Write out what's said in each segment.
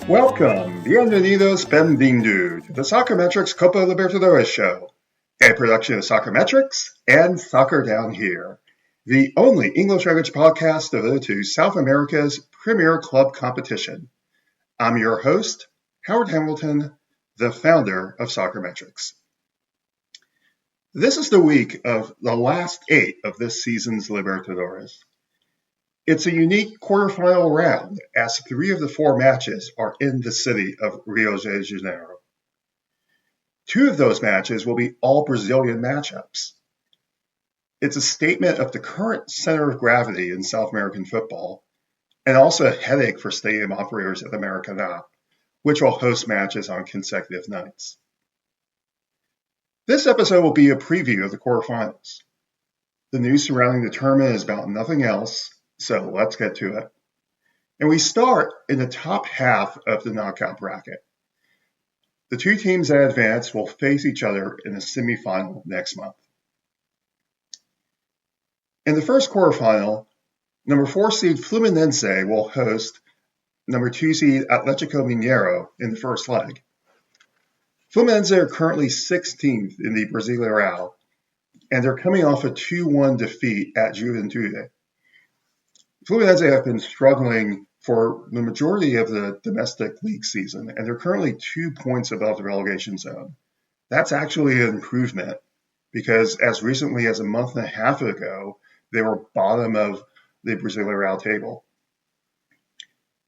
Welcome, bienvenidos, benvindu to the Soccermetrics Copa Libertadores Show, a production of Soccermetrics and Soccer Down Here, the only English language podcast devoted to South America's premier club competition. I'm your host, Howard Hamilton, the founder of Soccermetrics. This is the week of the last 8 of this season's Libertadores. It's a unique quarterfinal round, as 3 of the 4 matches are in the city of Rio de Janeiro. 2 of those matches will be all Brazilian matchups. It's a statement of the current center of gravity in South American football, and also a headache for stadium operators at the Maracanã, which will host matches on consecutive nights. This episode will be a preview of the quarterfinals. The news surrounding the tournament is about nothing else, so let's get to it. And we start in the top half of the knockout bracket. The 2 teams that advance will face each other in a semifinal next month. In the first quarterfinal, number 4 seed Fluminense will host number 2 seed Atlético Mineiro in the first leg. Fluminense are currently 16th in the Brasileirão, and they're coming off a 2-1 defeat at Juventude. Fluminense have been struggling for the majority of the domestic league season, and they're currently 2 points above the relegation zone. That's actually an improvement, because as recently as a month and a half ago, they were bottom of the Brasileirão table.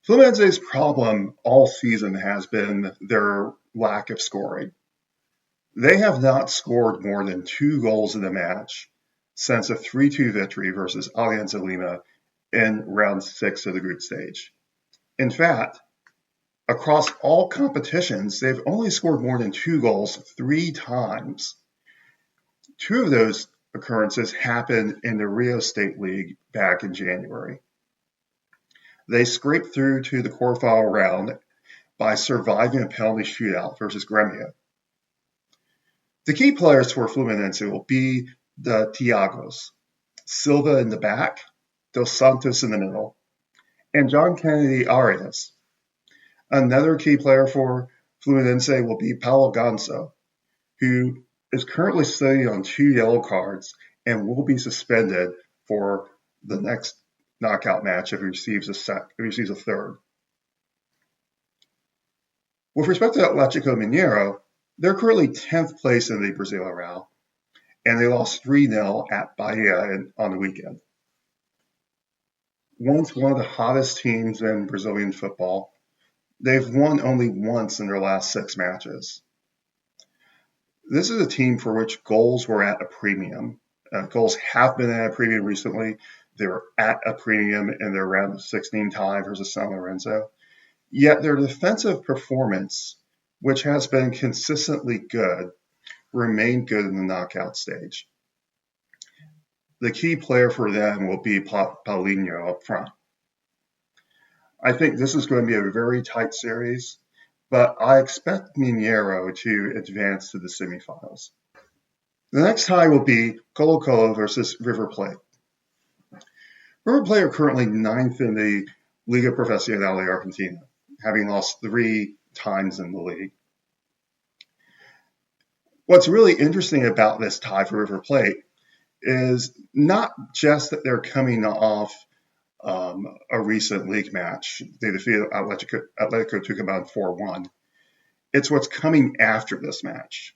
Fluminense's problem all season has been their lack of scoring. They have not scored more than 2 goals in a match since a 3-2 victory versus Alianza Lima in round 6 of the group stage. In fact, across all competitions, they've only scored more than 2 goals 3 times. 2 of those occurrences happened in the Rio State League back in January. They scraped through to the quarterfinal round by surviving a penalty shootout versus Grêmio. The key players for Fluminense will be the Thiagos, Silva in the back, Dos Santos in the middle, and John Kennedy Arias. Another key player for Fluminense will be Paulo Ganso, who is currently sitting on 2 yellow cards and will be suspended for the next knockout match if he receives a third. With respect to Atlético Mineiro, they're currently 10th place in the Brasileirão, and they lost 3-0 at Bahia on the weekend. Once one of the hottest teams in Brazilian football, they've won only once in their last 6 matches. This is a team for which goals were at a premium. Goals have been at a premium recently. They were at a premium in their round of 16 tie versus San Lorenzo. Yet their defensive performance, which has been consistently good, remained good in the knockout stage. The key player for them will be Paulinho up front. I think this is going to be a very tight series, but I expect Mineiro to advance to the semifinals. The next tie will be Colo-Colo versus River Plate. River Plate are currently 9th in the Liga Profesional de Argentina, having lost 3 times in the league. What's really interesting about this tie for River Plate is not just that they're coming off a recent league match. They defeated Atletico Tucumán 4-1. It's what's coming after this match.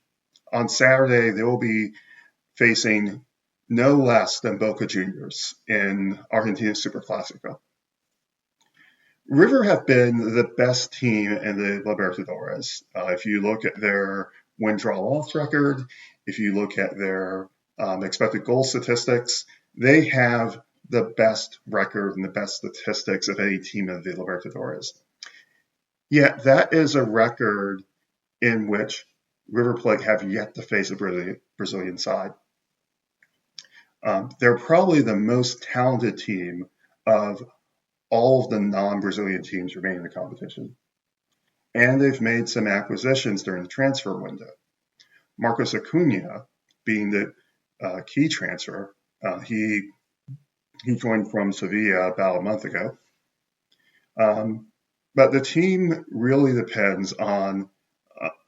On Saturday, they will be facing no less than Boca Juniors in Argentina's Superclásico. River have been the best team in the Libertadores. If you look at their win-draw-loss record, if you look at their expected goal statistics, they have the best record and the best statistics of any team in the Libertadores. Yet that is a record in which River Plate have yet to face a Brazilian side. They're probably the most talented team of all of the non-Brazilian teams remaining in the competition. And they've made some acquisitions during the transfer window. Marcos Acuna being the key transfer. He joined from Sevilla about a month ago. But the team really depends on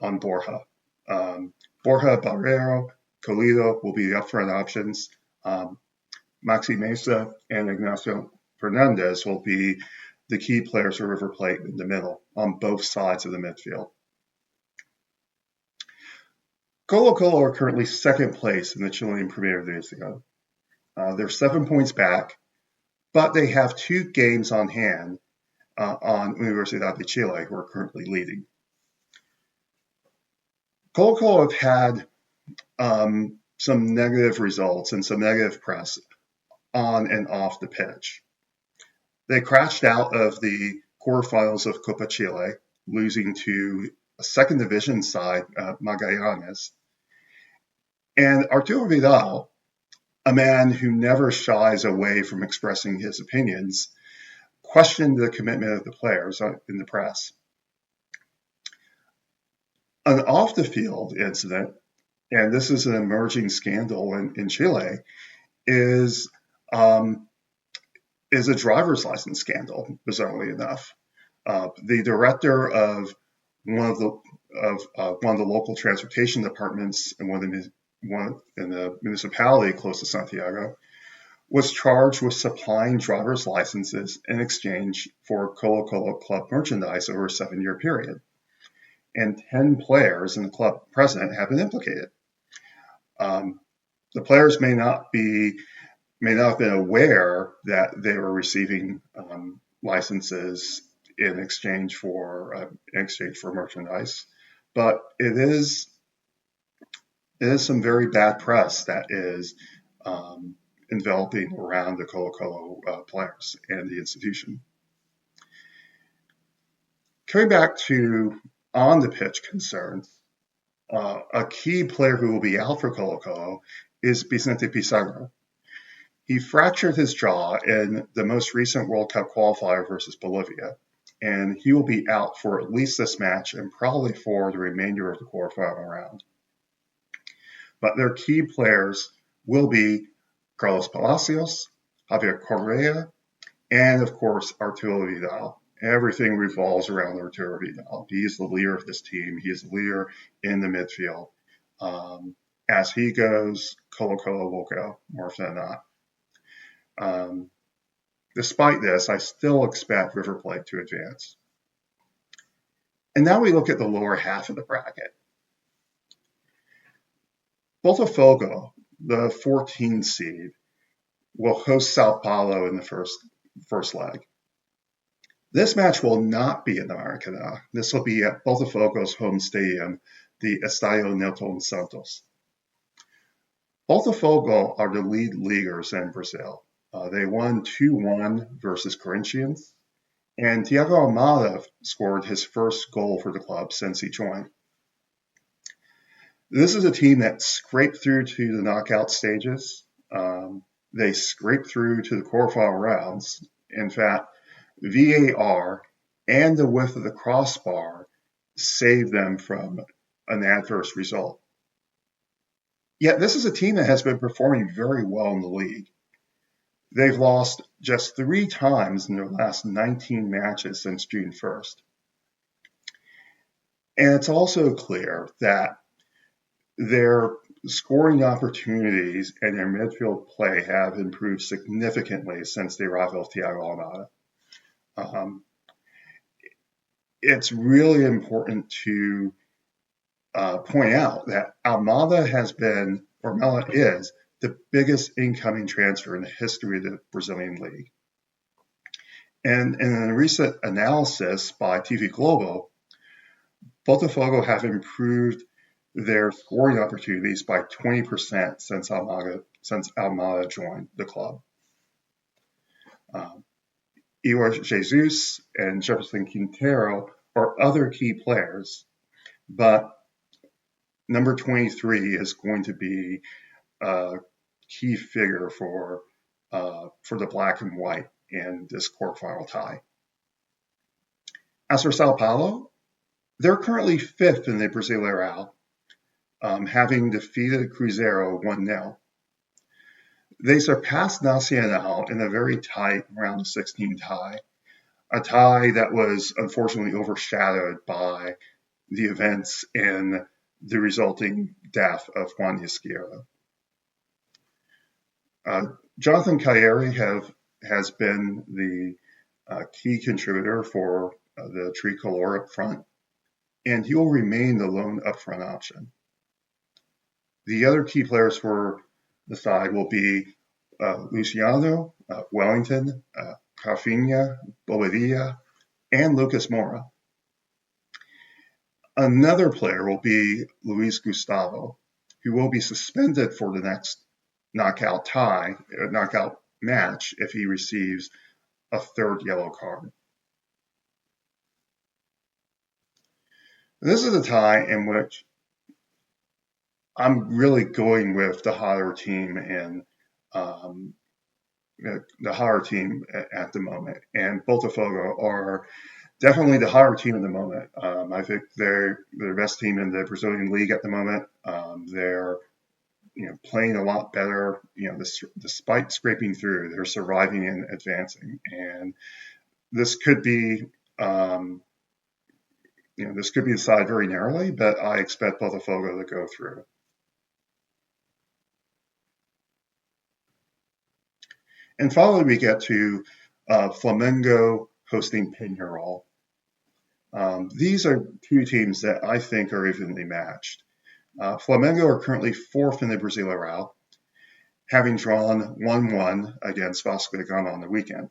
Borja. Borja, Barrero, Colido will be the upfront options. Maxi Mesa and Ignacio Fernandez will be the key players for River Plate in the middle on both sides of the midfield. Colo-Colo are currently second place in the Chilean Primera División. They're 7 points back, but they have 2 games on hand on Universidad de Chile, who are currently leading. Colo-Colo have had some negative results and some negative press on and off the pitch. They crashed out of the quarterfinals of Copa Chile, losing to a second division side, Magallanes. And Arturo Vidal, a man who never shies away from expressing his opinions, questioned the commitment of the players in the press. An off-the-field incident, and this is an emerging scandal in Chile, is a driver's license scandal, bizarrely enough. The director of one of the local transportation departments in the municipality close to Santiago was charged with supplying driver's licenses in exchange for Colo-Colo club merchandise over a 7-year period. And 10 players and the club president have been implicated. The players may not have been aware that they were receiving licenses in exchange for merchandise, but it is some very bad press that is enveloping around the Colo-Colo players and the institution. Coming back to on the pitch concerns, a key player who will be out for Colo-Colo is Vicente Pizarro. He fractured his jaw in the most recent World Cup qualifier versus Bolivia, and he will be out for at least this match and probably for the remainder of the quarterfinal round. But their key players will be Carlos Palacios, Javier Correa, and of course Arturo Vidal. Everything revolves around Arturo Vidal. He is the leader of this team. He is the leader in the midfield. As he goes, Colo-Colo will go, more often than not. Despite this, I still expect River Plate to advance. And now we look at the lower half of the bracket. Botafogo, the 14 seed, will host Sao Paulo in the first leg. This match will not be in the Maracanã. This will be at Botafogo's home stadium, the Estadio Nelson Santos. Botafogo are the lead leaguers in Brazil. They won 2-1 versus Corinthians, and Thiago Almada scored his first goal for the club since he joined. This is a team that scraped through to the knockout stages. They scraped through to the quarterfinal rounds. In fact, VAR and the width of the crossbar saved them from an adverse result. Yet this is a team that has been performing very well in the league. They've lost just 3 times in their last 19 matches since June 1st. And it's also clear that their scoring opportunities and their midfield play have improved significantly since the arrival of Thiago Almada. It's really important to point out that Almada is the biggest incoming transfer in the history of the Brazilian league. And in a recent analysis by TV Globo, Botafogo have improved their scoring opportunities by 20% since Almada joined the club. Iwer Jesus and Jefferson Quintero are other key players, but number 23 is going to be a key figure for the black and white in this quarterfinal tie. As for Sao Paulo, they're currently 5th in the Brasileirão, having defeated Cruzeiro 1-0. They surpassed Nacional in a very tight round of 16 tie, a tie that was unfortunately overshadowed by the events in the resulting death of Juan Izquierdo. Jonathan Calleri has been the key contributor for the tricolor up front, and he will remain the lone upfront option. The other key players for the side will be Luciano, Wellington, Rafinha, Bobadilla, and Lucas Moura. Another player will be Luis Gustavo, who will be suspended for the next knockout match if he receives a third yellow card. This is a tie in which I'm really going with the hotter team and the hotter team at the moment. And Botafogo are definitely the hotter team at the moment. I think they're the best team in the Brazilian league at the moment. They're playing a lot better. Despite scraping through, they're surviving and advancing. And this could be decided very narrowly, but I expect Botafogo to go through. And finally, we get to Flamengo hosting Peñarol. These are two teams that I think are evenly matched. Flamengo are currently fourth in the Brasileirão, having drawn 1-1 against Vasco da Gama on the weekend.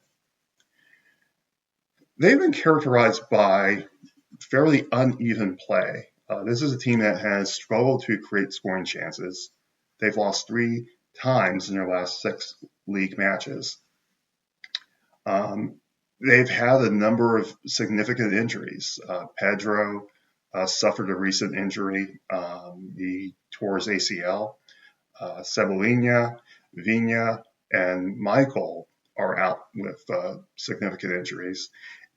They've been characterized by fairly uneven play. This is a team that has struggled to create scoring chances. They've lost 3 times in their last 6 league matches. They've had a number of significant injuries. Pedro suffered a recent injury. He tore his ACL. Cebolinha, Vinha, and Michael are out with significant injuries.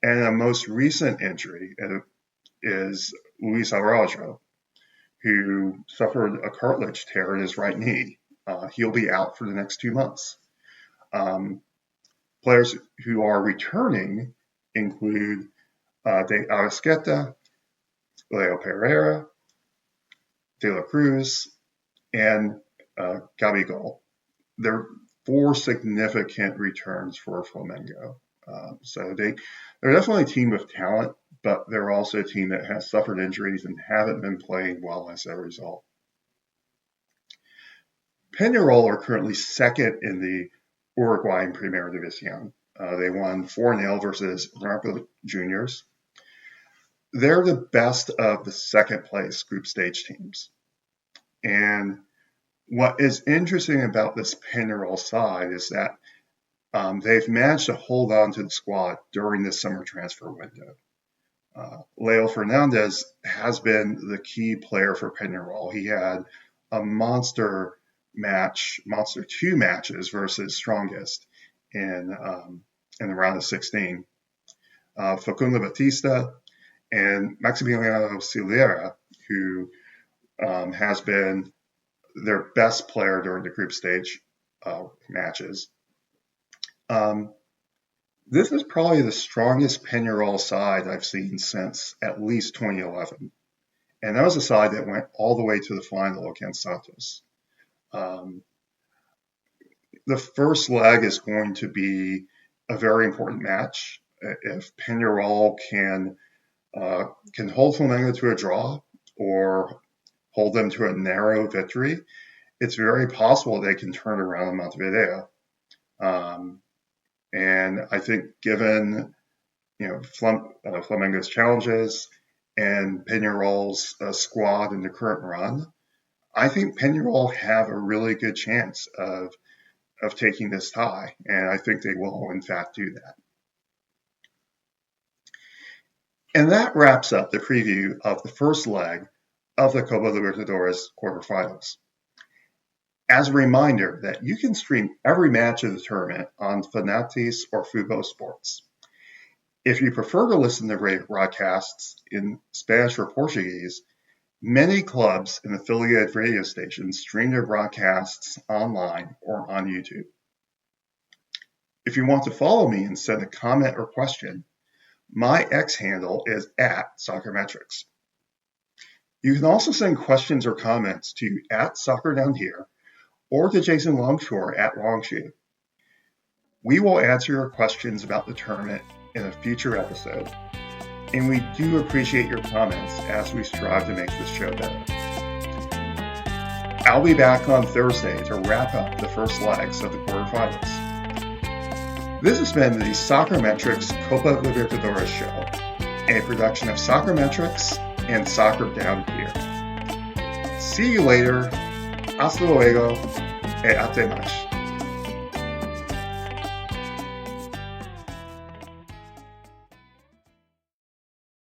And a most recent injury is Luis Araujo, who suffered a cartilage tear in his right knee. He'll be out for the next 2 months. Players who are returning include De Arrascaeta, Leo Pereira, De La Cruz, and Gabigol. They're 4 significant returns for Flamengo. So they're definitely a team with talent, but they're also a team that has suffered injuries and haven't been playing well as a result. Peñarol are currently second in the Uruguayan Primera División. They won 4-0 versus Rampla Juniors. They're the best of the second place group stage teams. And what is interesting about this Peñarol side is that they've managed to hold on to the squad during the summer transfer window. Leo Fernandez has been the key player for Peñarol. He had a monster 2 matches versus Strongest in the round of 16. Facundo Batista and Maximiliano Silveira, who has been their best player during the group stage matches. This is probably the strongest Peñarol side I've seen since at least 2011. And that was a side that went all the way to the final against Santos. The first leg is going to be a very important match. If Peñarol can hold Flamengo to a draw or hold them to a narrow victory, it's very possible they can turn around in Montevideo. And I think given Flamengo's challenges and Peñarol's squad in the current run, I think Peñarol have a really good chance of taking this tie, and I think they will, in fact, do that. And that wraps up the preview of the first leg of the Copa Libertadores quarterfinals. As a reminder that you can stream every match of the tournament on Fanatiz or Fubo Sports. If you prefer to listen to radio broadcasts in Spanish or Portuguese, many clubs and affiliated radio stations stream their broadcasts online or on YouTube. If you want to follow me and send a comment or question, My X handle is @Soccermetrics. You can also send questions or comments to @SoccerDownHere or to Jason Longshore @Longshoe. We will answer your questions about the tournament in a future episode, and we do appreciate your comments as we strive to make this show better. I'll be back on Thursday to wrap up the first legs of the quarterfinals. This has been the Soccermetrics Copa Libertadores Show, a production of Soccermetrics and Soccer Down Here. See you later. Hasta luego. E até mais.